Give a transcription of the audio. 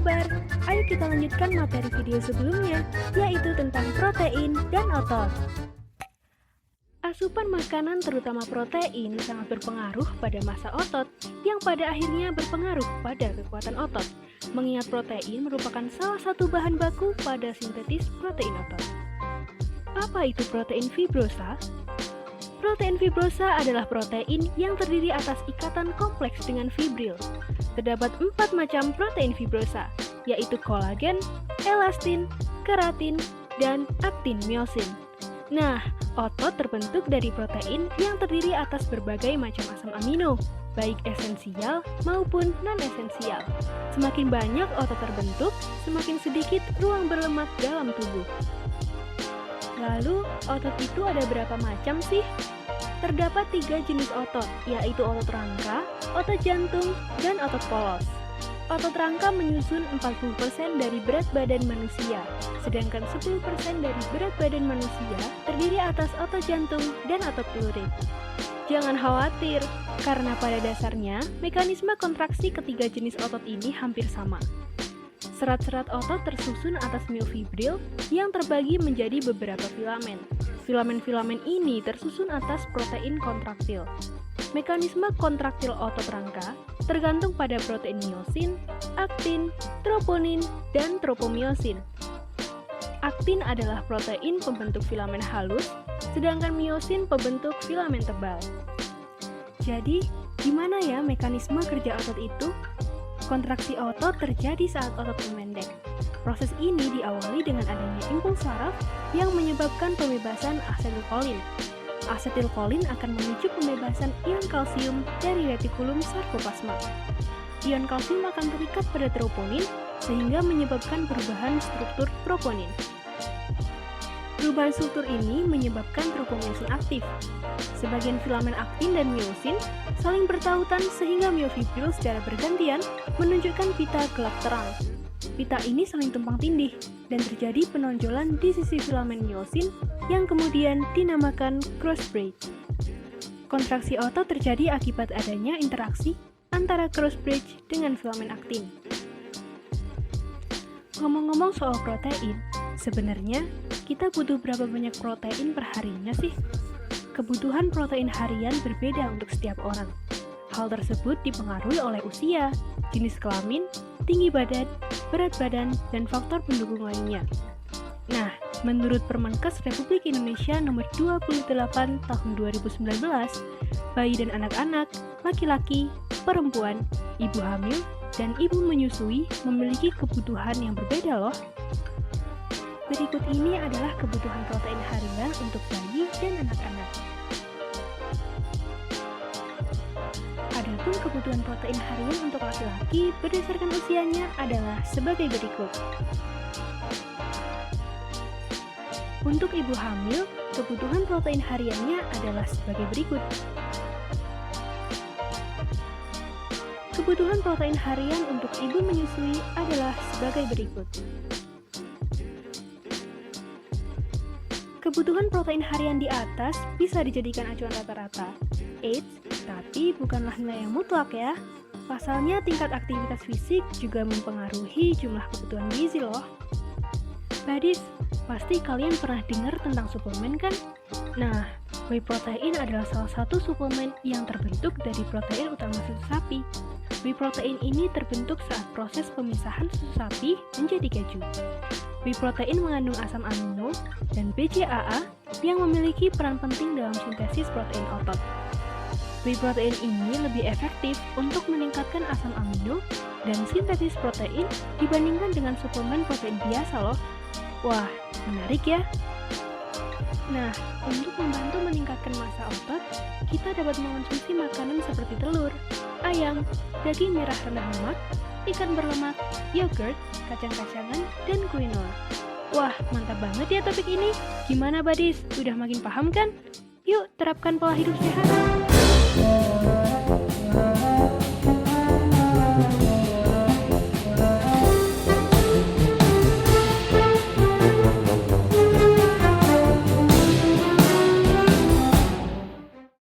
kabar? Ayo kita lanjutkan materi video sebelumnya, yaitu tentang protein dan otot. Asupan makanan terutama protein sangat berpengaruh pada massa otot, yang pada akhirnya berpengaruh pada kekuatan otot. Mengingat protein merupakan salah satu bahan baku pada sintetis protein otot. Apa itu protein fibrosa? Protein fibrosa adalah protein yang terdiri atas ikatan kompleks dengan fibril. Terdapat 4 macam protein fibrosa, yaitu kolagen, elastin, keratin, dan aktin miosin. Nah, otot terbentuk dari protein yang terdiri atas berbagai macam asam amino, baik esensial maupun non-esensial. Semakin banyak otot terbentuk, semakin sedikit ruang berlemak dalam tubuh. Lalu, otot itu ada berapa macam sih? Terdapat 3 jenis otot, yaitu otot rangka, otot jantung, dan otot polos. Otot rangka menyusun 40% dari berat badan manusia, sedangkan 10% dari berat badan manusia terdiri atas otot jantung dan otot lurik. Jangan khawatir, karena pada dasarnya mekanisme kontraksi ketiga jenis otot ini hampir sama. Serat-serat otot tersusun atas miofibril yang terbagi menjadi beberapa filamen. Filamen-filamen ini tersusun atas protein kontraktil. Mekanisme kontraktil otot rangka tergantung pada protein miosin, aktin, troponin, dan tropomiosin. Aktin adalah protein pembentuk filamen halus, sedangkan miosin pembentuk filamen tebal. Jadi, gimana ya mekanisme kerja otot itu? Kontraksi otot terjadi saat otot memendek. Proses ini diawali dengan adanya impuls saraf yang menyebabkan pembebasan asetilkolin. Asetilkolin akan memicu pembebasan ion kalsium dari retikulum sarkoplasma. Ion kalsium akan terikat pada troponin sehingga menyebabkan perubahan struktur troponin. Perubahan struktur ini menyebabkan tropomiosin aktif. Sebagian filamen aktin dan miosin saling bertautan sehingga miofibril secara bergantian menunjukkan pita gelap terang. Pita ini saling tumpang tindih dan terjadi penonjolan di sisi filamen miosin yang kemudian dinamakan cross bridge. Kontraksi otot terjadi akibat adanya interaksi antara cross bridge dengan filamen aktin. Ngomong-ngomong soal protein, sebenarnya kita butuh berapa banyak protein per harinya sih? Kebutuhan protein harian berbeda untuk setiap orang. Hal tersebut dipengaruhi oleh usia, jenis kelamin, tinggi badan, berat badan, dan faktor pendukung lainnya. Nah, menurut Permenkes Republik Indonesia nomor 28 tahun 2019, bayi dan anak-anak, laki-laki, perempuan, ibu hamil, dan ibu menyusui memiliki kebutuhan yang berbeda loh. Berikut ini adalah kebutuhan protein harian untuk bayi dan anak-anak. Adapun kebutuhan protein harian untuk laki-laki berdasarkan usianya adalah sebagai berikut. Untuk ibu hamil, kebutuhan protein hariannya adalah sebagai berikut. Kebutuhan protein harian untuk ibu menyusui adalah sebagai berikut. Kebutuhan protein harian di atas bisa dijadikan acuan rata-rata. Eits, tapi bukanlah nilai yang mutlak ya. Pasalnya tingkat aktivitas fisik juga mempengaruhi jumlah kebutuhan gizi loh. Badis, pasti kalian pernah dengar tentang suplemen kan? Nah, whey protein adalah salah satu suplemen yang terbentuk dari protein utama susu sapi. Whey protein ini terbentuk saat proses pemisahan susu sapi menjadi keju. Whey protein mengandung asam amino dan BCAA yang memiliki peran penting dalam sintesis protein otot. Whey protein ini lebih efektif untuk meningkatkan asam amino dan sintesis protein dibandingkan dengan suplemen protein biasa loh. Wah, menarik ya? Nah, untuk membantu meningkatkan massa otot, kita dapat mengonsumsi makanan seperti telur, ayam, daging merah rendah lemak, ikan berlemak, yogurt, kacang-kacangan, dan quinoa. Wah, mantap banget ya topik ini. Gimana Badis? Udah makin paham kan? Yuk, terapkan pola hidup sehat.